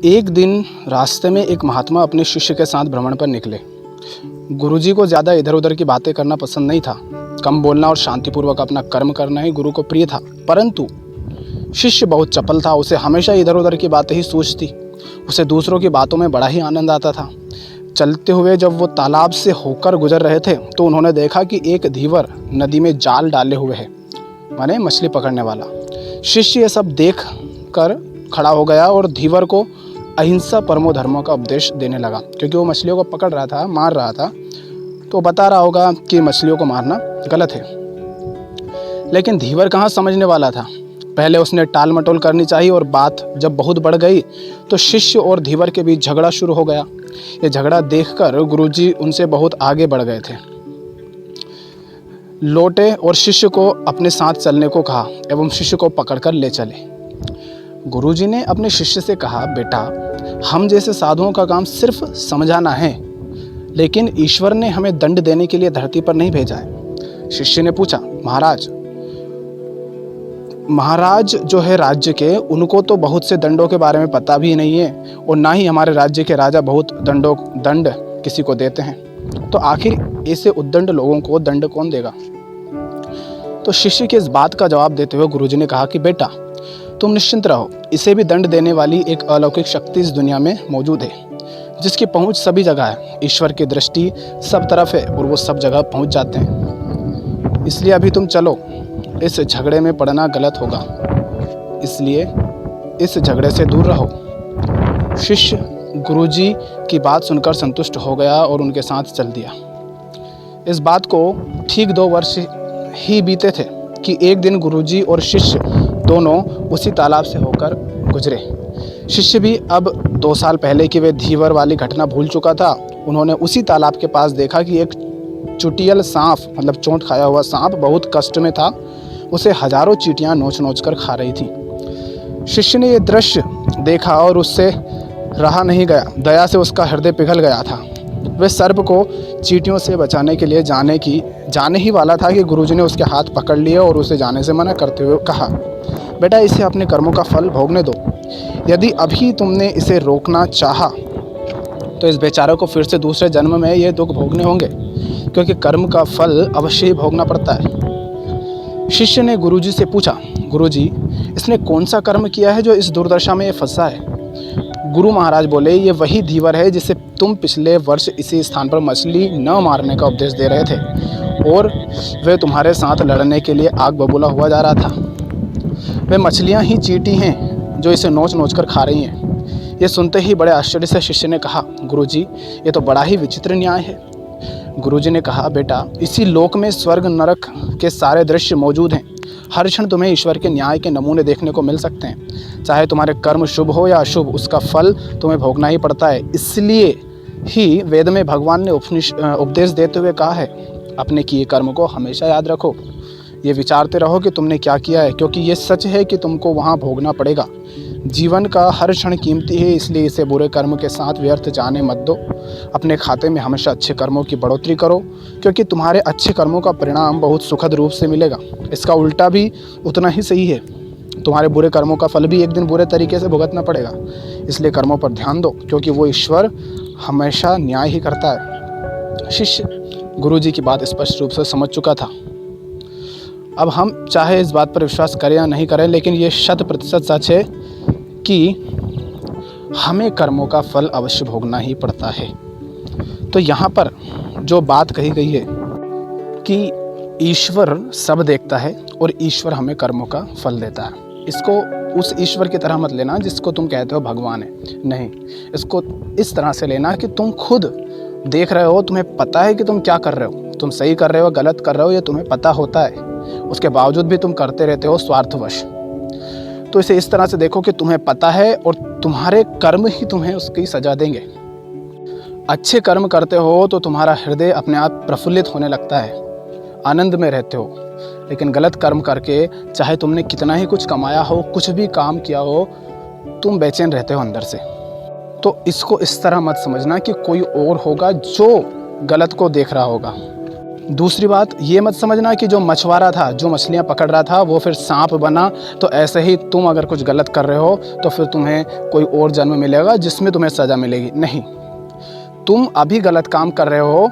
एक दिन रास्ते में एक महात्मा अपने शिष्य के साथ भ्रमण पर निकले। गुरुजी को ज़्यादा इधर उधर की बातें करना पसंद नहीं था। कम बोलना और शांतिपूर्वक अपना कर्म करना ही गुरु को प्रिय था। परंतु शिष्य बहुत चपल था, उसे हमेशा इधर उधर की बातें ही सूझती। उसे दूसरों की बातों में बड़ा ही आनंद आता था। चलते हुए जब वो तालाब से होकर गुजर रहे थे तो उन्होंने देखा कि एक धीवर नदी में जाल डाले हुए है, माने मछली पकड़ने वाला। शिष्य ये सब देख कर खड़ा हो गया और धीवर को अहिंसा परमो धर्मो का उपदेश देने लगा, क्योंकि वो मछलियों को पकड़ रहा था, मार रहा था, तो बता रहा होगा कि मछलियों को मारना गलत है। लेकिन धीवर कहाँ समझने वाला था। पहले उसने टाल मटोल करनी चाहिए और बात जब बहुत बढ़ गई तो शिष्य और धीवर के बीच झगड़ा शुरू हो गया। ये झगड़ा देखकर गुरुजी उनसे बहुत आगे बढ़ गए थे। लौटे और शिष्य को अपने साथ चलने को कहा एवं शिष्य को पकड़कर ले चले। गुरुजी ने अपने शिष्य से कहा, बेटा, हम जैसे साधुओं का काम सिर्फ समझाना है, लेकिन ईश्वर ने हमें दंड देने के लिए धरती पर नहीं भेजा है। शिष्य ने पूछा, महाराज जो है राज्य के, उनको तो बहुत से दंडों के बारे में पता भी नहीं है और ना ही हमारे राज्य के राजा बहुत दंड किसी को देते हैं, तो आखिर ऐसे उद्दंड लोगों को दंड कौन देगा। तो शिष्य के इस बात का जवाब देते हुए गुरुजी ने कहा कि बेटा, तुम निश्चिंत रहो, इसे भी दंड देने वाली एक अलौकिक शक्ति इस दुनिया में मौजूद है, जिसकी पहुंच सभी जगह है। ईश्वर की दृष्टि सब तरफ है और वो सब जगह पहुंच जाते हैं। इसलिए अभी तुम चलो, इस झगड़े में पड़ना गलत होगा, इसलिए इस झगड़े से दूर रहो। शिष्य गुरुजी की बात सुनकर संतुष्ट हो गया और उनके साथ चल दिया। इस बात को ठीक 2 वर्ष ही बीते थे कि एक दिन गुरुजी और शिष्य दोनों उसी तालाब से होकर गुजरे। शिष्य भी अब 2 साल पहले की वे धीवर वाली घटना भूल चुका था। उन्होंने उसी तालाब के पास देखा कि एक चुटियल सांप, मतलब चोट खाया हुआ सांप, बहुत कष्ट में था। उसे हजारों चींटियां नोच नोच कर खा रही थी। शिष्य ने यह दृश्य देखा और उससे रहा नहीं गया। दया से उसका हृदय पिघल गया था। वह सर्प को चींटियों से बचाने के लिए जाने ही वाला था कि गुरुजी ने उसके हाथ पकड़ लिए और उसे जाने से मना करते हुए कहा, बेटा, इसे अपने कर्मों का फल भोगने दो। यदि अभी तुमने इसे रोकना चाहा तो इस बेचारे को फिर से दूसरे जन्म में ये दुख भोगने होंगे, क्योंकि कर्म का फल अवश्य ही भोगना पड़ता है। शिष्य ने गुरुजी से पूछा, गुरुजी, इसने कौन सा कर्म किया है जो इस दुर्दशा में ये फंसा है। गुरु महाराज बोले, ये वही धीवर है जिसे तुम पिछले वर्ष इसी स्थान पर मछली न मारने का उपदेश दे रहे थे और वे तुम्हारे साथ लड़ने के लिए आग बबूला हुआ जा रहा था। वे मछलियां ही चींटी हैं जो इसे नोच नोच कर खा रही हैं। ये सुनते ही बड़े आश्चर्य से शिष्य ने कहा, गुरुजी, ये तो बड़ा ही विचित्र न्याय है। गुरुजी ने कहा, बेटा, इसी लोक में स्वर्ग नरक के सारे दृश्य मौजूद हैं। हर क्षण तुम्हें ईश्वर के न्याय के नमूने देखने को मिल सकते हैं। चाहे तुम्हारे कर्म शुभ हो या अशुभ, उसका फल तुम्हें भोगना ही पड़ता है। इसलिए ही वेद में भगवान ने उपदेश देते हुए कहा है, अपने किए कर्म को हमेशा याद रखो। ये विचारते रहो कि तुमने क्या किया है, क्योंकि ये सच है कि तुमको वहाँ भोगना पड़ेगा। जीवन का हर क्षण कीमती है, इसलिए इसे बुरे कर्म के साथ व्यर्थ जाने मत दो। अपने खाते में हमेशा अच्छे कर्मों की बढ़ोतरी करो, क्योंकि तुम्हारे अच्छे कर्मों का परिणाम बहुत सुखद रूप से मिलेगा। इसका उल्टा भी उतना ही सही है, तुम्हारे बुरे कर्मों का फल भी एक दिन बुरे तरीके से भुगतना पड़ेगा। इसलिए कर्मों पर ध्यान दो, क्योंकि वो ईश्वर हमेशा न्याय ही करता है। शिष्य गुरुजी की बात स्पष्ट रूप से समझ चुका था। अब हम चाहे इस बात पर विश्वास करें या नहीं करें, लेकिन ये 100% सच है कि हमें कर्मों का फल अवश्य भोगना ही पड़ता है। तो यहाँ पर जो बात कही गई है कि ईश्वर सब देखता है और ईश्वर हमें कर्मों का फल देता है, इसको उस ईश्वर की तरह मत लेना जिसको तुम कहते हो भगवान है। नहीं, इसको इस तरह से लेना कि तुम खुद देख रहे हो, तुम्हें पता है कि तुम क्या कर रहे हो, तुम सही कर रहे हो गलत कर रहे हो, ये तुम्हें पता होता है। उसके बावजूद भी तुम करते रहते हो स्वार्थवश। तो इसे इस तरह से देखो कि तुम्हें पता है और तुम्हारे कर्म ही तुम्हें उसकी सजा देंगे। अच्छे कर्म करते हो तो तुम्हारा हृदय अपने आप प्रफुल्लित होने लगता है, आनंद में रहते हो। लेकिन गलत कर्म करके, चाहे तुमने कितना ही कुछ कमाया हो, कुछ भी काम किया हो, तुम बेचैन रहते हो अंदर से। तो इसको इस तरह मत समझना कि कोई और होगा जो गलत को देख रहा होगा। दूसरी बात ये मत समझना कि जो मछुआरा था, जो मछलियाँ पकड़ रहा था, वो फिर सांप बना, तो ऐसे ही तुम अगर कुछ गलत कर रहे हो तो फिर तुम्हें कोई और जन्म मिलेगा जिसमें तुम्हें सज़ा मिलेगी। नहीं, तुम अभी गलत काम कर रहे हो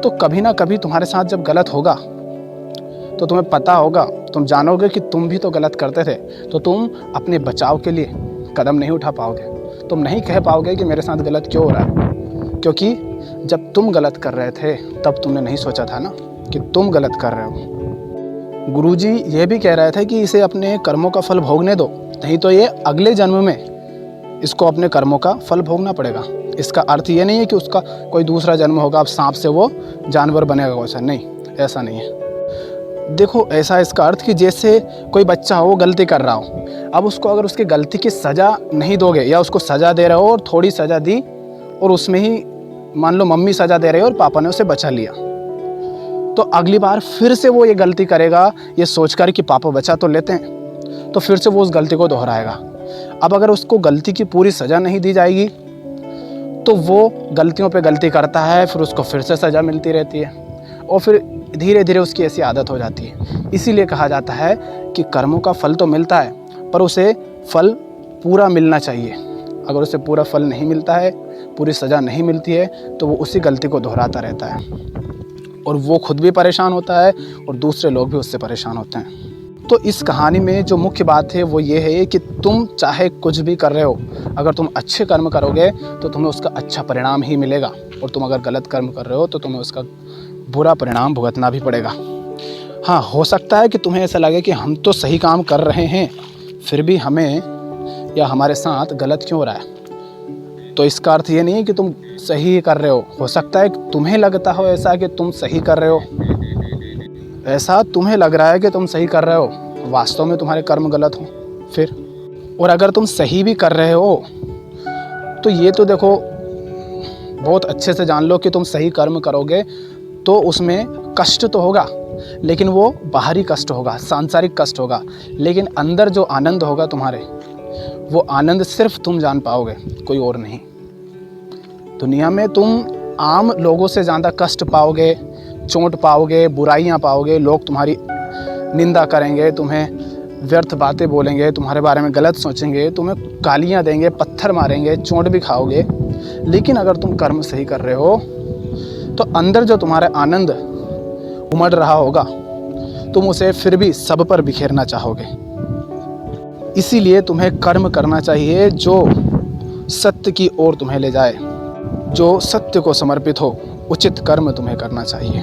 तो कभी ना कभी तुम्हारे साथ जब गलत होगा तो तुम्हें पता होगा, तुम जानोगे कि तुम भी तो गलत करते थे, तो तुम अपने बचाव के लिए कदम नहीं उठा पाओगे। तुम नहीं कह पाओगे कि मेरे साथ गलत क्यों हो रहा है, क्योंकि जब तुम गलत कर रहे थे तब तुमने नहीं सोचा था ना कि तुम गलत कर रहे हो। गुरुजी ये भी कह रहे थे कि इसे अपने कर्मों का फल भोगने दो, नहीं तो ये अगले जन्म में इसको अपने कर्मों का फल भोगना पड़ेगा। इसका अर्थ ये नहीं है कि उसका कोई दूसरा जन्म होगा, अब सांप से वो जानवर बनेगा, वैसा नहीं, ऐसा नहीं है। देखो, ऐसा इसका अर्थ कि जैसे कोई बच्चा हो, वो गलती कर रहा हो, अब उसको अगर उसकी गलती की सज़ा नहीं दोगे या उसको सज़ा दे रहे हो और थोड़ी सज़ा दी और उसमें ही मान लो मम्मी सज़ा दे रही है और पापा ने उसे बचा लिया, तो अगली बार फिर से वो ये गलती करेगा ये सोचकर कि पापा बचा तो लेते हैं, तो फिर से वो उस गलती को दोहराएगा। अब अगर उसको गलती की पूरी सज़ा नहीं दी जाएगी तो वो गलतियों पे गलती करता है, फिर उसको फिर से सज़ा मिलती रहती है और फिर धीरे धीरे उसकी ऐसी आदत हो जाती है। इसीलिए कहा जाता है कि कर्मों का फल तो मिलता है, पर उसे फल पूरा मिलना चाहिए। अगर उसे पूरा फल नहीं मिलता है, पूरी सज़ा नहीं मिलती है, तो वो उसी गलती को दोहराता रहता है और वो खुद भी परेशान होता है और दूसरे लोग भी उससे परेशान होते हैं। तो इस कहानी में जो मुख्य बात है वो ये है कि तुम चाहे कुछ भी कर रहे हो, अगर तुम अच्छे कर्म करोगे तो तुम्हें उसका अच्छा परिणाम ही मिलेगा, और तुम अगर गलत कर्म कर रहे हो तो तुम्हें उसका बुरा परिणाम भुगतना भी पड़ेगा। हाँ, हो सकता है कि तुम्हें ऐसा लगे कि हम तो सही काम कर रहे हैं, फिर भी हमें या हमारे साथ गलत क्यों हो रहा है। तो इसका अर्थ ये नहीं है कि तुम सही कर रहे हो सकता है कि तुम्हें लगता हो ऐसा कि तुम सही कर रहे हो, ऐसा तुम्हें लग रहा है कि तुम सही कर रहे हो, वास्तव में तुम्हारे कर्म गलत हो फिर। और अगर तुम सही भी कर रहे हो तो ये तो देखो, बहुत अच्छे से जान लो कि तुम सही कर्म करोगे तो उसमें कष्ट तो होगा, लेकिन वो बाहरी कष्ट होगा, सांसारिक कष्ट होगा, लेकिन अंदर जो आनंद होगा तुम्हारे, वो आनंद सिर्फ तुम जान पाओगे, कोई और नहीं। दुनिया में तुम आम लोगों से ज़्यादा कष्ट पाओगे, चोट पाओगे, बुराइयां पाओगे, लोग तुम्हारी निंदा करेंगे, तुम्हें व्यर्थ बातें बोलेंगे, तुम्हारे बारे में गलत सोचेंगे, तुम्हें गालियां देंगे, पत्थर मारेंगे, चोट भी खाओगे। लेकिन अगर तुम कर्म सही कर रहे हो तो अंदर जो तुम्हारा आनंद उमड़ रहा होगा, तुम उसे फिर भी सब पर बिखेरना चाहोगे। इसीलिए तुम्हें कर्म करना चाहिए जो सत्य की ओर तुम्हें ले जाए, जो सत्य को समर्पित हो। उचित कर्म तुम्हें करना चाहिए।